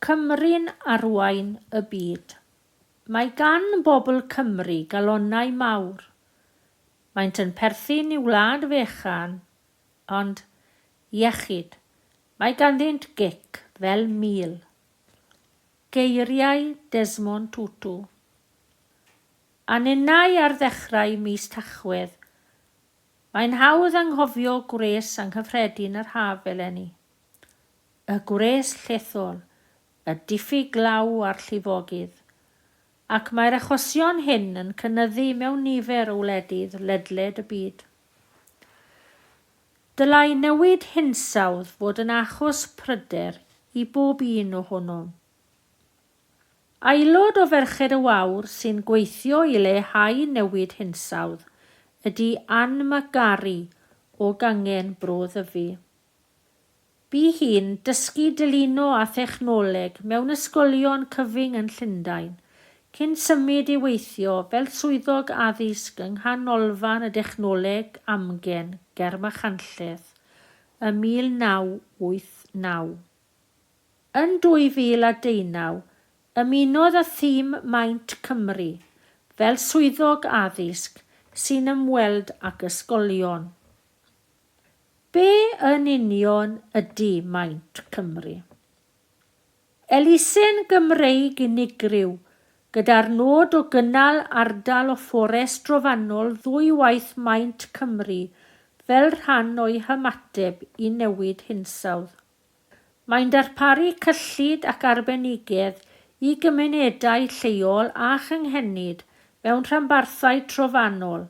Cymru'n Arwain y Byd. Mae gan bobl Cymru galonnau mawr. Maent yn perthyn i wlad fechan, ond iechyd, mae ganddynt gic fel mil. Geiriau Desmond Tutu. Aninau ar ddechrau mis Tachwedd. Mae'n hawdd anghofio gwres anghyffredin yr haf eleni. Y gwres llethol, y diffyg glaw a'r llifogydd, ac mae'r achosion hyn yn cynyddu mewn nifer o wledydd ledled y byd. Dylai newid hinsawdd fod yn achos pryder i bob un ohonom. Aelod o ferched y Wawr sy'n gweithio i leihau newid hinsawdd ydy MacGarry o gangen Bro Ddyfi. Bu hi'n dysgu diluno a thechnoleg mewn ysgolion cyfyng yn Llundain, cyn symud i weithio fel swyddog addysg yng nghanolfan y dechnoleg amgen ger Machynlleth ym 1989. Yn 2019, ymunodd y thîm Maint Cymru fel swyddog addysg sy'n ymweld ag ysgolion. Be yn union ydy Maint Cymru? Elusen Gymreig unigryw gyda'r nod o gynnal ardal o fforest drofannol ddwywaith Maint Cymru fel rhan o'i hymateb i newid hinsawdd. Mae'n darparu cyllid ac arbenigedd i gymunedau lleol a chynghenid mewn rhanbarthau trofannol,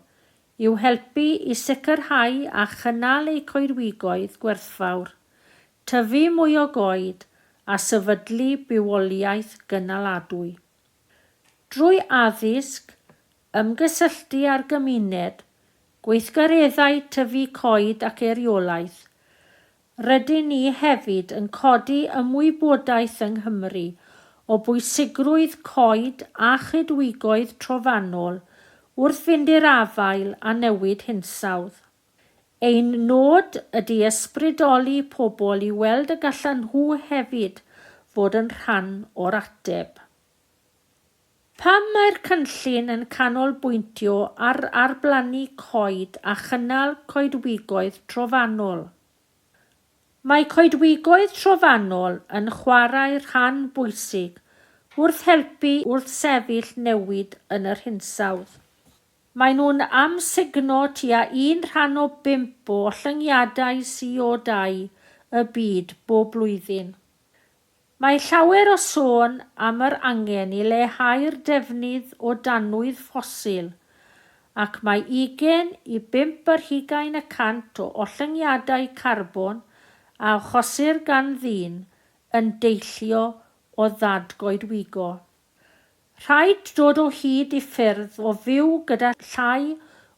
i'w helpu i sicrhau a chynnal eu coedwigoedd gwerthfawr, tyfu mwy o goed a sefydlu bywoliaeth gynaladwy. Drwy addysg, ymgysylltu â'r gymuned, gweithgareddau tyfu coed ac eiriolaeth, rydyn ni hefyd yn codi ymwybodaeth yng Nghymru o bwysigrwydd coed a chydwigoedd trofannol wrth fynd i'r afael a newid hinsawdd. Ein nod ydy ysbrydoli pobl i weld y gallan nhw hefyd fod yn rhan o'r ateb. Pam mae'r cynllun yn canolbwyntio ar arblannu coed a chynnal coedwigoedd trofannol? Mae coedwigoedd trofannol yn chwarae rhan bwysig wrth helpu wrth sefyll newid yn yr hinsawdd. Mae nhw'n amsugno tua 1 o 5 o ollyngiadau CO2 y byd bob blwyddyn. Mae llawer o sôn am yr angen i leihau'r defnydd o danwydd ffosil, ac mae 20 i 25% o ollyngiadau carbon a achosir gan ddyn yn deillio o ddadgoedwigo. Rhaid dod o hyd i ffyrdd o fyw gyda llai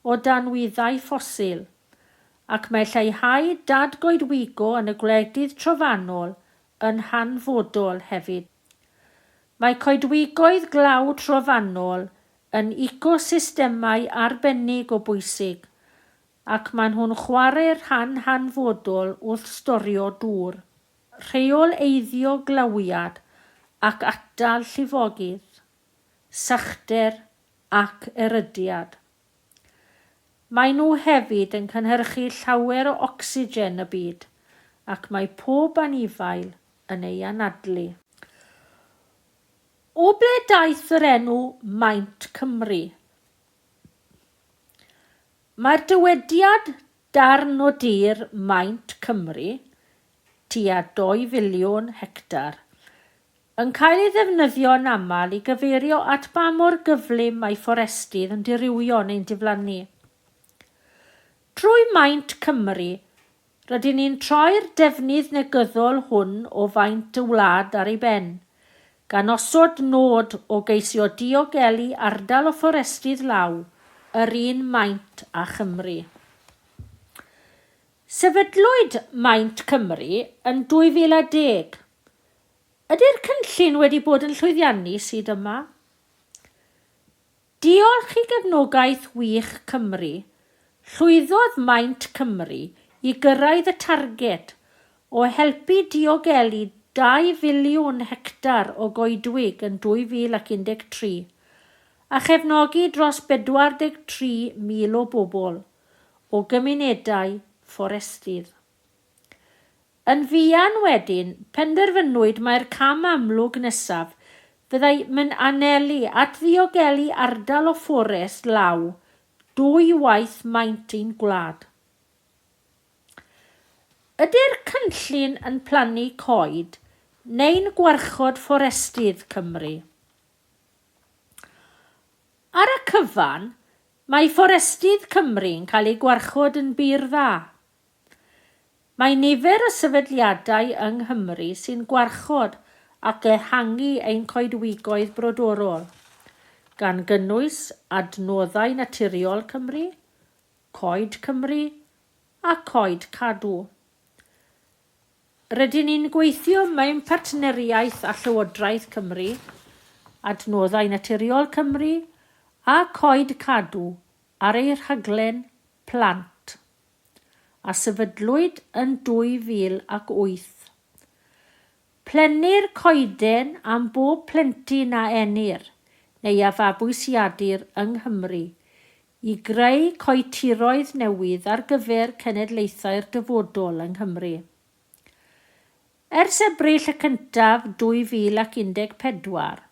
o danwyddau ffosil, ac mae lleihau dadgoedwigo yn y gwledydd trofannol yn hanfodol hefyd. Mae coedwigoedd glaw trofannol yn ecosystemau arbennig o bwysig, ac maen nhw'n chwarae rhan hanfodol wrth storio dŵr, rheol eiddio glawiad ac atal llifogydd, sychder ac erydiad. Mae nhw hefyd yn cynhyrchu llawer o ocsigen y byd, ac mae pob anifail yn ei anadlu. O ble daeth yr enw Maint Cymru? Mae'r dywediad darn o dir Maint Cymru, tua 2 filiwn hectar, yn cael ei ddefnyddio'n aml i gyfeirio at ba mor gyflym mae fforestydd yn dirywio neu'n diflannu. Drwy Maint Cymru, rydyn ni'n troi'r defnydd negyddol hwn o faint y wlad ar ei ben, gan osod nod o geisio diogelu ardal o fforestydd law, yr un maint a Chymru. Sefydlwyd Maint Cymru yn 2010. Ydy'r cynllun wedi bod yn llwyddiannu sydd yma? Diolch i gefnogaeth wych Cymru, llwyddodd Maint Cymru i gyrraedd y targed o helpu diogelu 2 filiwn hectar o goedwig yn 2013 a chefnogi dros 43,000 o bobl o gymunedau fforestydd. Yn fuan wedyn, penderfynwyd mae'r cam amlwg nesaf fyddai mynd anelu at ddiogelu ardal o fforest law 2 waith maint ein gwlad. Ydy'r cynllun yn plannu coed neu'n gwarchod fforestydd Cymru? Ar y cyfan, mae fforestydd Cymru'n cael ei gwarchod yn bir dda. Mae nifer y sefydliadau yng Nghymru sy'n gwarchod ac ehangu ein coedwigoedd brodorol, gan gynnwys Adnoddau Naturiol Cymru, Coed Cymru a Coed Cadw. Rydyn ni'n gweithio mewn partneriaeth â Llywodraeth Cymru, Adnoddau Naturiol Cymru a Coed Cadw ar ei rhaglen plant a sefydlwyd yn 2008. Plenir coeden am bob plentyn a enir neu a fabwysiadur yng Nghymru i greu coetiroedd newydd ar gyfer cenedlaethau'r dyfodol yng Nghymru. Ers Ebrill y 1 2014,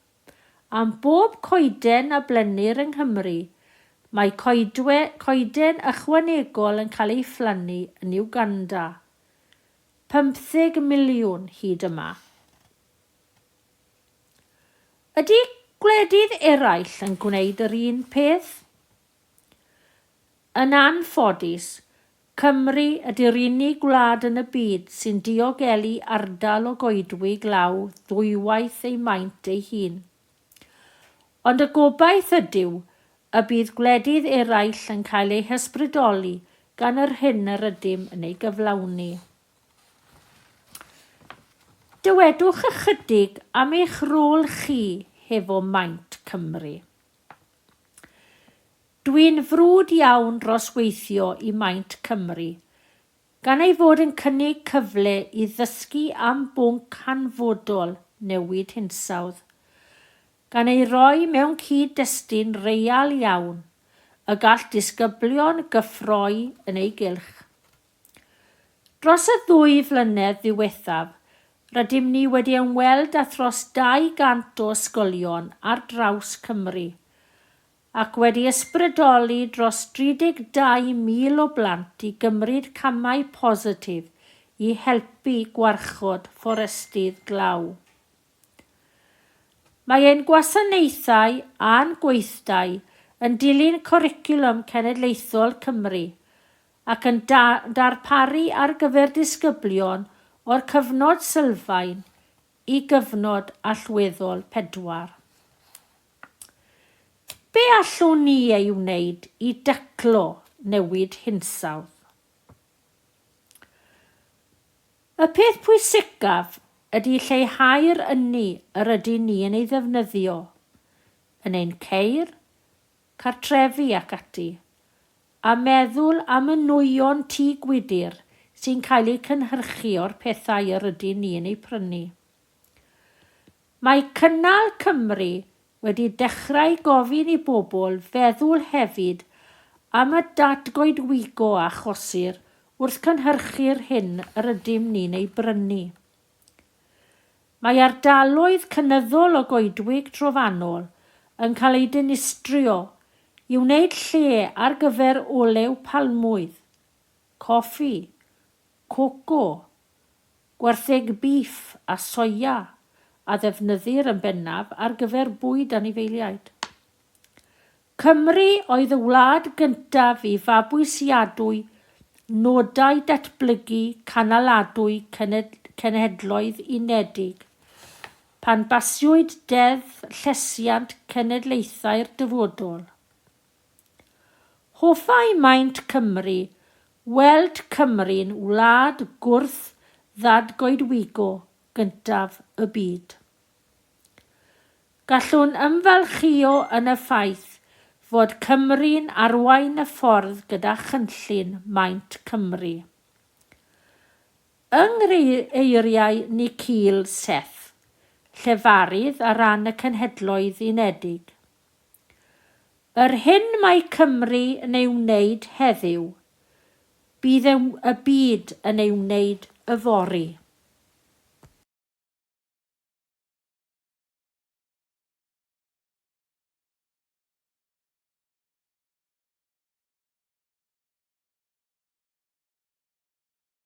am bob coeden a blenir yng Nghymru, mae coeden ychwanegol yn cael ei phlannu yn Uganda. 15 miliwn hyd yma. Ydy gwledydd eraill yn gwneud yr un peth? Yn anffodus, Cymru ydy'r unig gwlad yn y byd sy'n diogelu ardal o goedwig law 2 waith ei maint ei hun. Ond y gobaith ydyw y bydd gwledydd eraill yn cael ei hysbrydoli gan yr hyn yr ydym yn ei gyflawni. Dywedwch ychydig am eich rôl chi hefo maint Cymru. Dwi'n frwd iawn dros weithio i maint Cymru, gan ei fod yn cynnig cyfle i ddysgu am bwnc hanfodol newid hinsawdd, gan ei roi mewn cyd-destun real iawn, y gall disgyblion gyffroi yn ei gylch. Dros y 2 flynedd ddiwethaf, rydym ni wedi ymweld â thros 200 o ysgolion ar draws Cymru, ac wedi ysbrydoli dros 32,000 o blant i gymryd camau positif i helpu gwarchod fforestydd glaw. Mae ein gwasanaethau a'n gweithdai yn dilyn cwricwlwm cenedlaethol Cymru ac yn darparu ar gyfer disgyblion o'r cyfnod sylfaen i gyfnod allweddol 4. Be allwn ni ei wneud i daclo newid hinsawdd? Y peth pwysicaf ydy lleihau'r ynni yr ydyn ni yn ei ddefnyddio, yn ein ceir, cartrefi ac ati, a meddwl am y nwyon tŷ gwydyr sy'n cael ei cynhyrchu o'r pethau yr ydyn ni yn ei prynu. Mae Cynnal Cymru wedi dechrau gofyn i bobl feddwl hefyd am y datgoedwigo a chosir wrth cynhyrchu'r hyn yr ydym ni'n ei brynu. Mae ardaloedd cynyddol o goedwig trofannol yn cael ei dinistrio i wneud lle ar gyfer olew palmwydd, coffi, coco, gwartheg beef a soia a ddefnyddir yn bennaf ar gyfer bwyd anifeiliaid. Cymru oedd y wlad gyntaf i fabwysiadwy nodau datblygu canaladwy cenhedloedd unedig, pan basiwyd deddf llesiant cenedlaethau'r dyfodol. Hoffai maint Cymru weld Cymru'n wlad gwrth ddadgoedwigo gyntaf y byd. Gallwn ymfalchio yn y ffaith fod Cymru'n arwain y ffordd gyda chynllun maint Cymru. Yng eiriau Nicil Seth, llefarydd ar ran y Cenhedloedd Unedig. Yr hyn mae Cymru yn ei wneud heddiw, bydd y byd yn ei wneud yfory.